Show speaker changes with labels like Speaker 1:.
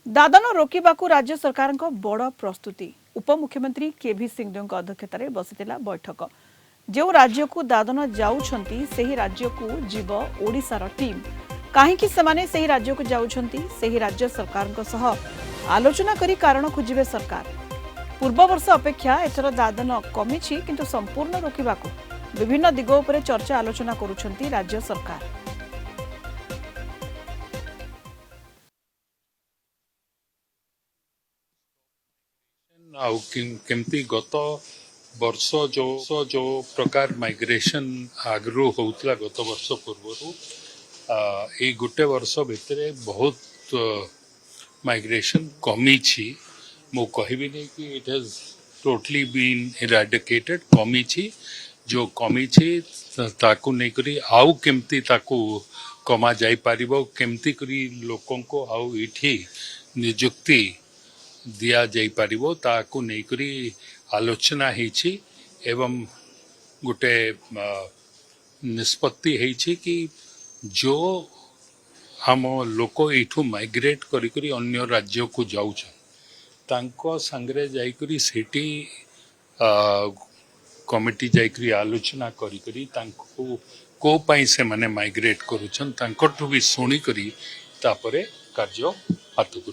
Speaker 1: दादन रोकवाकू राज्य सरकार बड़ प्रस्तुति उपमुख्यमंत्री केवी सिंहदेव अध्यक्षतार बसीला बैठक जो राज्य को दादन जाउछंती सेही राज्य को जीव ओडिशार टीम कहीं से राज्य को जाउछंती सेही राज्य सरकार सह आलोचना करी कारण खोजिबे सरकार। पूर्व वर्ष अपेक्षा एथर दादन कमी किंतु संपूर्ण रोकवाकू विभिन्न दिग उपरे चर्चा आलोचना करुछंती राज्य सरकार।
Speaker 2: केमती गत वर्ष जो प्रकार माइग्रेशन आगु होता गत वर्ष पूर्व ये गोटे वर्ष भितर बहुत माइग्रेशन कमी मु कहबी नहीं कि it has totally been eradicated कमी जो कमी ताकू नहीं करी आउ केमती ताकू कमा जाई पारिबो केमती करी लोकों को आउ इठी नियुक्ति दिया जाई पारिबो ताकू नहीं करी आलोचना हेछि एवं गोटे निष्पत्ति हेछि कि जो हम लोक इठू माइग्रेट करी करी अन्य राज्य को जाउछ तांको संगरे जाई करी सेठी कमिटी जाई करी आलोचना करी करी तांको को पाई से माने माइग्रेट करूछन तांको भी सुनी करी तापरे कार्य हाथ को